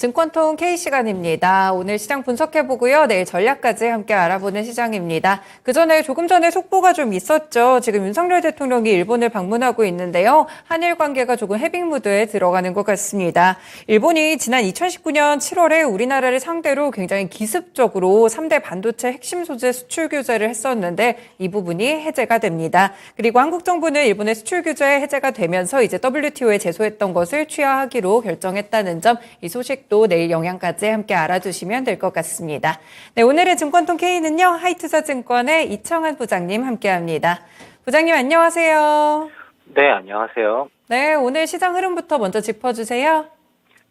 증권통 K 시간입니다. 오늘 시장 분석해보고요. 내일 전략까지 함께 알아보는 시장입니다. 그전에 조금 전에 속보가 좀 있었죠. 지금 윤석열 대통령이 일본을 방문하고 있는데요. 한일 관계가 조금 해빙 무드에 들어가는 것 같습니다. 일본이 지난 2019년 7월에 우리나라를 상대로 굉장히 기습적으로 3대 반도체 핵심 소재 수출 규제를 했었는데 이 부분이 해제가 됩니다. 그리고 한국 정부는 일본의 수출 규제 해제가 되면서 이제 WTO에 제소했던 것을 취하하기로 결정했다는 점, 이 소식도 내일 영양까지 함께 알아두시면 될 것 같습니다. 네, 오늘의 증권통 K는요, 하이투자증권의 이청한 부장님 함께합니다. 부장님 안녕하세요. 네, 안녕하세요. 네, 오늘 시장 흐름부터 먼저 짚어주세요.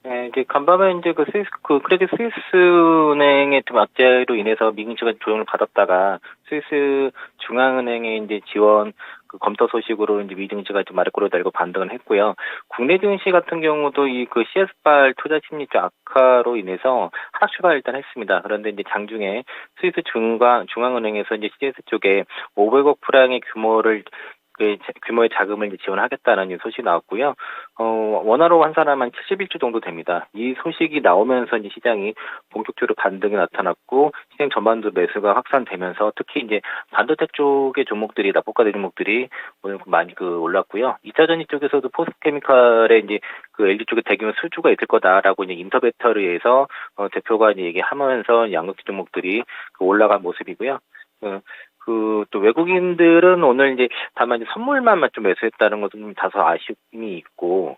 네, 이제 간밤에 이제 크레딧 스위스 은행의 좀 악재로 인해서 미국증시가 조정을 받았다가 스위스 중앙은행의 이제 지원 검토 소식으로 이제 미증시가 좀 아래꼬로 달고 반등을 했고요. 국내 증시 같은 경우도 CS발 투자 심리 좀 악화로 인해서 하락 출발 일단 했습니다. 그런데 이제 장중에 스위스 중앙은행에서 이제 CS 쪽에 500억 프랑의 규모의 자금을 이제 지원하겠다는 소식이 나왔고요. 원화로 환산하면 71조 정도 됩니다. 이 소식이 나오면서 이제 시장이 본격적으로 반등이 나타났고, 시장 전반도 매수가 확산되면서 특히 이제 반도체 쪽의 종목들이, 납폭과대 종목들이 오늘 많이 올랐고요. 2차 전지 쪽에서도 포스케미칼에 이제 LG 쪽에 대규모 술주가 있을 거다라고 이제 인터배터리에서 대표가 이제 얘기하면서 양극재 종목들이 올라간 모습이고요. 또 외국인들은 오늘 이제 다만 이제 선물만 좀 매수했다는 것은 좀 다소 아쉬움이 있고,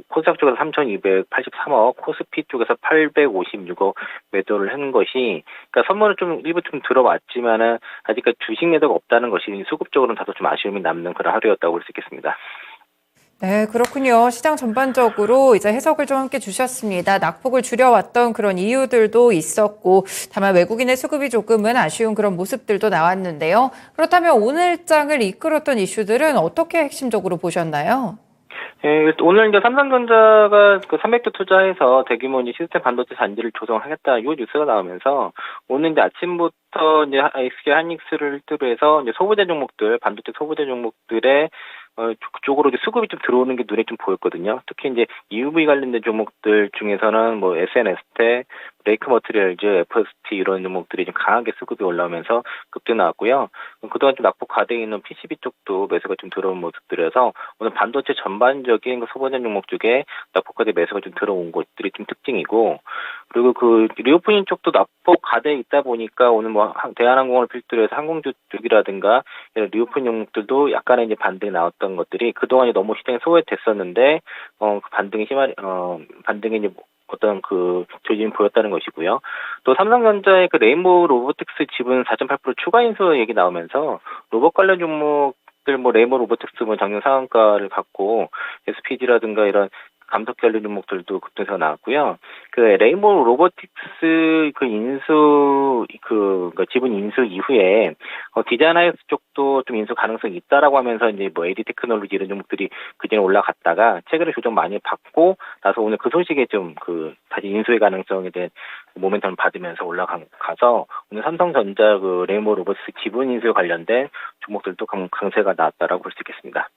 코스닥 쪽에서 3,283억, 코스피 쪽에서 856억 매도를 한 것이, 그러니까 선물은 좀 일부 좀 들어왔지만은 아직까지 주식 매도가 없다는 것이 수급적으로는 다소 좀 아쉬움이 남는 그런 하루였다고 볼 수 있겠습니다. 네, 그렇군요. 시장 전반적으로 이제 해석을 좀 함께 주셨습니다. 낙폭을 줄여왔던 그런 이유들도 있었고, 다만 외국인의 수급이 조금은 아쉬운 그런 모습들도 나왔는데요. 그렇다면 오늘장을 이끌었던 이슈들은 어떻게 핵심적으로 보셨나요? 예, 오늘 이제 삼성전자가 300조 투자해서 대규모 이제 시스템 반도체 잔디를 조성하겠다, 이 뉴스가 나오면서 오늘 이제 아침부터 이제 SK 하이닉스를 필두로 해서 이제 소부재 종목들, 반도체 소부재 종목들의 그쪽으로 이제 수급이 좀 들어오는 게 눈에 좀 보였거든요. 특히 이제 EUV 관련된 종목들 중에서는 SNS텍, 레이크 머티리얼즈, FST 이런 종목들이 좀 강하게 수급이 올라오면서 급등 나왔고요. 그동안 좀 낙폭 과대에 있는 PCB 쪽도 매수가 좀 들어온 모습들이어서 오늘 반도체 전반적인 소부재 종목 쪽에 낙폭 과대 매수가 좀 들어온 것들이 좀 특징이고, 그리고 리오프닝 쪽도 낙폭 과대에 있다 보니까 오늘 대한항공을 필두로 해서 항공주 쪽이라든가 이런 리오프닝 종목들도 약간의 이제 반등이 나왔던 것들이 그동안 너무 시장에 소외됐었는데 반등이 이제 어떤 조짐이 보였다는 것이고요. 또 삼성전자의 레인보우 로보틱스 지분 4.8% 추가 인수 얘기 나오면서 로봇 관련 종목들 레인보우 로보틱스 작년 상한가를 갖고 SPG라든가 이런 감속 관련 종목들도 급등세가 나왔고요. 레인보우 로보틱스 지분 인수 이후에 디자인 하우스 쪽도 좀 인수 가능성이 있다라고 하면서 이제 AD 테크놀로지 이런 종목들이 그전에 올라갔다가 최근에 조정 많이 받고 나서 오늘 그 소식에 좀 다시 인수의 가능성에 대한 모멘텀을 받으면서 올라가서 오늘 삼성전자 레인보우 로보틱스 지분 인수 관련된 종목들도 강세가 나왔다라고 볼 수 있겠습니다.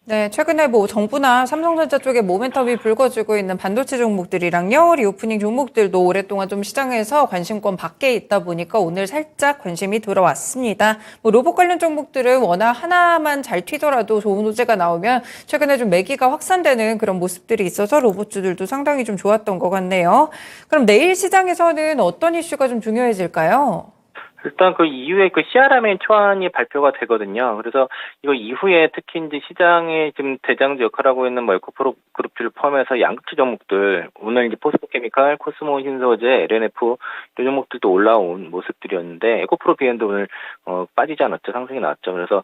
네, 최근에 정부나 삼성전자 쪽에 모멘텀이 불거지고 있는 반도체 종목들이랑요, 리오프닝 종목들도 오랫동안 좀 시장에서 관심권 밖에 있다 보니까 오늘 살짝 관심이 들어왔습니다. 로봇 관련 종목들은 워낙 하나만 잘 튀더라도 좋은 호재가 나오면 최근에 좀 매기가 확산되는 그런 모습들이 있어서 로봇주들도 상당히 좀 좋았던 것 같네요. 그럼 내일 시장에서는 어떤 이슈가 좀 중요해질까요? 일단 이후에 CRM의 초안이 발표가 되거든요. 그래서 이거 이후에 특히 이제 시장의 지금 대장주 역할을 하고 있는 에코프로 그룹들을 포함해서 양극재 종목들, 오늘 이제 포스코케미칼, 코스모 신소재, LNF 이런 종목들도 올라온 모습들이었는데 에코프로 비엔도 오늘 빠지지 않았죠. 상승이 나왔죠. 그래서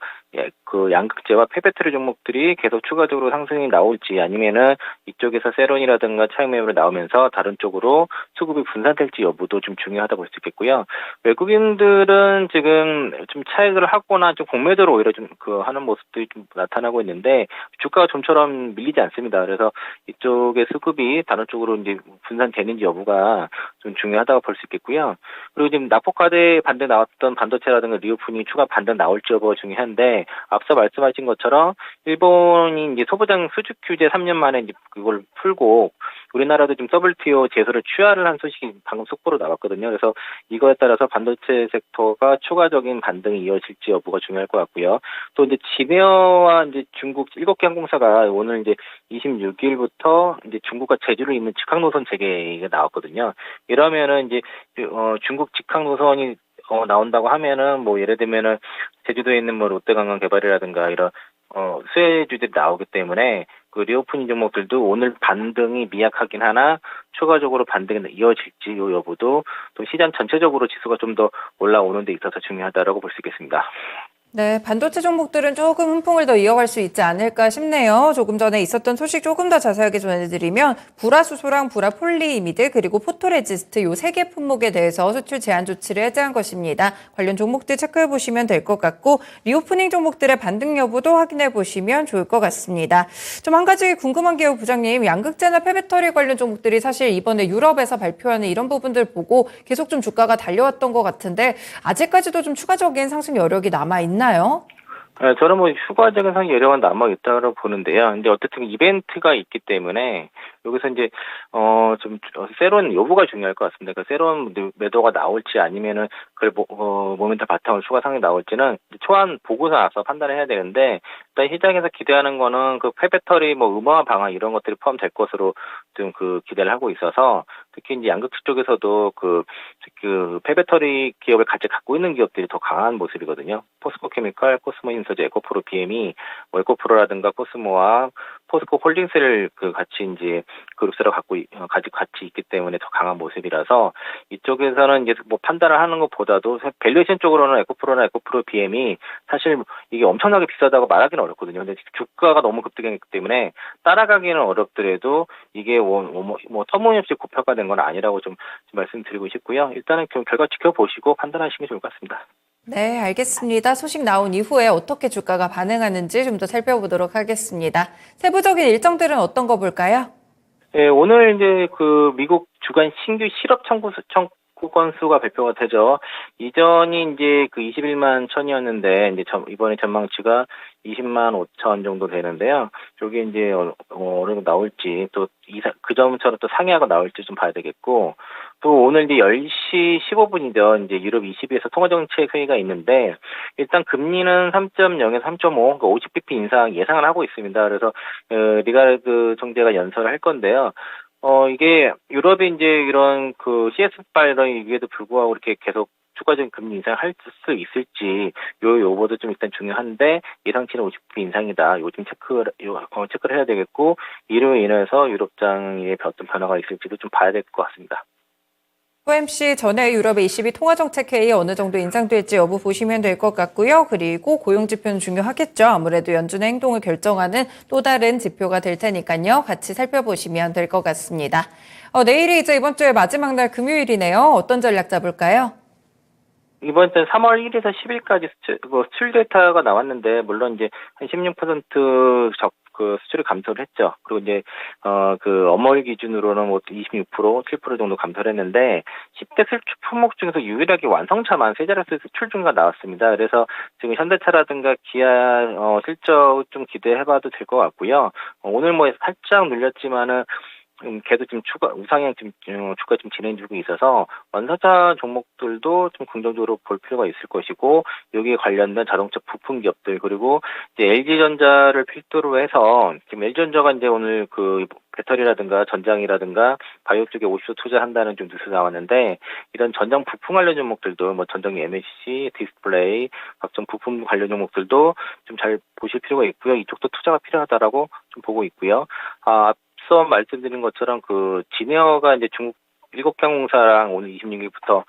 양극재와 폐배터리 종목들이 계속 추가적으로 상승이 나올지 아니면은 이쪽에서 세론이라든가 차익 매물이 나오면서 다른 쪽으로 수급이 분산될지 여부도 좀 중요하다 볼 수 있겠고요. 외국인들은 지금 좀 차익을 하거나 좀 공매도로 오히려 좀 하는 모습들이 좀 나타나고 있는데 주가가 좀처럼 밀리지 않습니다. 그래서 이쪽의 수급이 다른 쪽으로 이제 분산되는지 여부가 좀 중요하다고 볼 수 있겠고요. 그리고 지금 낙폭과대 반등 나왔던 반도체라든가 리오프닝 추가 반등 나올지 여부가 중요한데 있는데 앞서 말씀하신 것처럼 일본이 이제 소부장 수주 규제 3년 만에 이제 그걸 풀고 우리나라도 지금 WTO 제소를 취하를 한 소식이 방금 속보로 나왔거든요. 그래서 이거에 따라서 반도체 섹터가 추가적인 반등이 이어질지 여부가 중요할 것 같고요. 또 이제 진에어와 이제 중국 7개 항공사가 오늘 이제 26일부터 이제 중국과 제주를 잇는 직항 노선 재개가 나왔거든요. 이러면은 이제 중국 직항 노선이 나온다고 하면은 뭐 예를 들면은 제주도에 있는 뭐 롯데관광 개발이라든가 이런 수혜주들이 나오기 때문에 그 리오프닝 종목들도 오늘 반등이 미약하긴 하나 추가적으로 반등이 이어질지 요 여부도 또 시장 전체적으로 지수가 좀 더 올라오는 데 있어서 중요하다라고 볼 수 있겠습니다. 네, 반도체 종목들은 조금 훈풍을 더 이어갈 수 있지 않을까 싶네요. 조금 전에 있었던 소식 조금 더 자세하게 전해드리면 불화수소랑 불화폴리이미드 그리고 포토레지스트 요 3개 품목에 대해서 수출 제한 조치를 해제한 것입니다. 관련 종목들 체크해 보시면 될 것 같고 리오프닝 종목들의 반등 여부도 확인해 보시면 좋을 것 같습니다. 좀 한 가지 궁금한 게요, 부장님. 양극재나 폐배터리 관련 종목들이 사실 이번에 유럽에서 발표하는 이런 부분들 보고 계속 좀 주가가 달려왔던 것 같은데 아직까지도 좀 추가적인 상승 여력이 남아있나요? 네, 저는 뭐 추가적인 상승 여력은 남아 있다고 보는데요. 근데 어쨌든 이벤트가 있기 때문에 여기서 이제 좀 새로운 여부가 중요할 것 같습니다. 그 새로운 매도가 나올지 아니면은 그걸 모멘텀 바탕으로 추가 상승이 나올지는 초안 보고서 나서 판단을 해야 되는데 일단 시장에서 기대하는 거는 그 폐배터리 뭐 음화 방화 이런 것들이 포함될 것으로 좀 그 기대를 하고 있어서 특히 이제 양극재 쪽에서도 그 폐배터리 기업을 같이 갖고 있는 기업들이 더 강한 모습이거든요. 포스코 케미칼, 코스모 인서즈, 에코프로 BM이 뭐 에코프로라든가 코스모와 포스코 홀딩스를 그 같이 이제 그룹스로 같이 있기 때문에 더 강한 모습이라서 이쪽에서는 이제 뭐 판단을 하는 것보다도 밸류에이션 쪽으로는 에코프로나 에코프로 BM이 사실 이게 엄청나게 비싸다고 말하기는 어렵거든요. 근데 주가가 너무 급등했기 때문에 따라가기는 어렵더라도 이게 뭐 터무니없이 고평가된 건 아니라고 좀 말씀드리고 싶고요. 일단은 결과 지켜보시고 판단하시는 게 좋을 것 같습니다. 네, 알겠습니다. 소식 나온 이후에 어떻게 주가가 반응하는지 좀 더 살펴보도록 하겠습니다. 세부적인 일정들은 어떤 거 볼까요? 예, 오늘 이제 그 미국 주간 신규 실업 청구 건수가 발표가 되죠. 이전이 이제 그 21만 천이었는데 이제 이번에 전망치가 20만 5천 정도 되는데요. 저게 이제 어느 정도 나올지 또 그 점처럼 또 상회하고 나올지 좀 봐야 되겠고 또 오늘 이제 10시 15분이죠. 이제 유럽 20에서 통화정책 회의가 있는데 일단 금리는 3.0에서 3.5, 그러니까 50bp 인상 예상을 하고 있습니다. 그래서 리가르드 총재가 연설을 할 건데요. 이게 유럽이 이제 이런 그 CS 발언에도 불구하고 이렇게 계속 추가적인 금리 인상을 할 수 있을지 요거도 좀 일단 중요한데 예상치는 50bp 인상이다. 요즘 체크를 해야 되겠고 이로 인해서 유럽장의 어떤 변화가 있을지도 좀 봐야 될 것 같습니다. FOMC 전에 유럽의 ECB 통화정책회의 어느 정도 인상될지 여부 보시면 될 것 같고요. 그리고 고용지표는 중요하겠죠. 아무래도 연준의 행동을 결정하는 또 다른 지표가 될 테니까요. 같이 살펴보시면 될 것 같습니다. 내일이 이제 이번 주의 마지막 날 금요일이네요. 어떤 전략 잡을까요? 이번 주 3월 1일에서 10일까지 수출 데이터가 나왔는데 물론 이제 한 16% 수출이 감소를 했죠. 그리고 이제 그 어머니 기준으로는 뭐 26%, 7% 정도 감소를 했는데 10대 수출 품목 중에서 유일하게 완성차만 세 자릿수 수출 증가 나왔습니다. 그래서 지금 현대차라든가 기아 실적 좀 기대해봐도 될 것 같고요. 오늘 뭐 살짝 눌렸지만은 걔도 지금 우상향 주가 좀 진행 중에 있어서 완성차 종목들도 좀 긍정적으로 볼 필요가 있을 것이고 여기에 관련된 자동차 부품 기업들 그리고 이제 LG전자를 필두로 해서 지금 LG전자가 이제 오늘 그 배터리라든가 전장이라든가 바이오 쪽에 50조 투자한다는 좀 뉴스 나왔는데 이런 전장 부품 관련 종목들도 뭐 전장 MLCC, 디스플레이, 각종 부품 관련 종목들도 좀 잘 보실 필요가 있고요. 이쪽도 투자가 필요하다라고 좀 보고 있고요. 앞서 말씀드린 것처럼 그 진에어가 이제 중국 7개 항공사랑 오늘 26일부터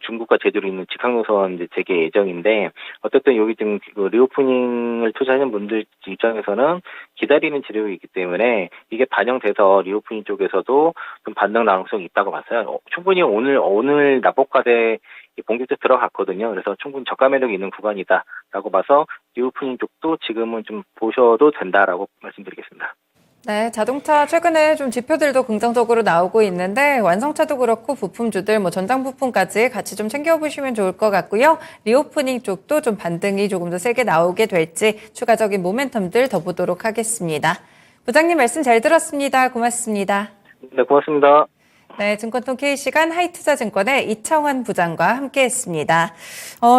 중국과 제주로 있는 직항노선 이제 재개 예정인데 어쨌든 여기 지금 그 리오프닝을 투자하는 분들 입장에서는 기다리는 지력이 있기 때문에 이게 반영돼서 리오프닝 쪽에서도 좀 반등 가능성이 있다고 봤어요. 충분히 오늘 납법과대 본격적으로 들어갔거든요. 그래서 충분히 저가 매력이 있는 구간이다라고 봐서 리오프닝 쪽도 지금은 좀 보셔도 된다라고 말씀드리겠습니다. 네, 자동차 최근에 좀 지표들도 긍정적으로 나오고 있는데 완성차도 그렇고 부품주들 전장 부품까지 같이 좀 챙겨보시면 좋을 것 같고요. 리오프닝 쪽도 좀 반등이 조금 더 세게 나오게 될지 추가적인 모멘텀들 더 보도록 하겠습니다. 부장님 말씀 잘 들었습니다. 고맙습니다. 네, 고맙습니다. 네, 증권통 K시간 하이투자증권의 이창환 부장과 함께했습니다.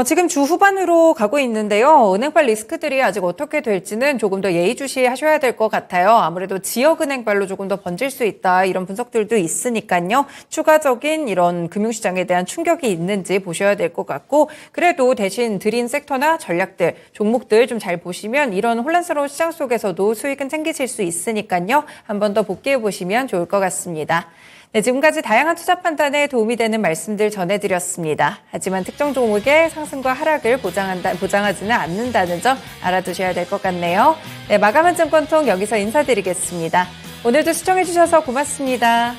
지금 주 후반으로 가고 있는데요. 은행발 리스크들이 아직 어떻게 될지는 조금 더 예의주시하셔야 될 것 같아요. 아무래도 지역은행발로 조금 더 번질 수 있다 이런 분석들도 있으니까요. 추가적인 이런 금융시장에 대한 충격이 있는지 보셔야 될 것 같고 그래도 대신 드린 섹터나 전략들, 종목들 좀 잘 보시면 이런 혼란스러운 시장 속에서도 수익은 챙기실 수 있으니까요. 한 번 더 복귀해 보시면 좋을 것 같습니다. 네, 지금까지 다양한 투자 판단에 도움이 되는 말씀들 전해드렸습니다. 하지만 특정 종목의 상승과 하락을 보장하지는 않는다는 점 알아두셔야 될 것 같네요. 네, 마감한 증권통 여기서 인사드리겠습니다. 오늘도 시청해주셔서 고맙습니다.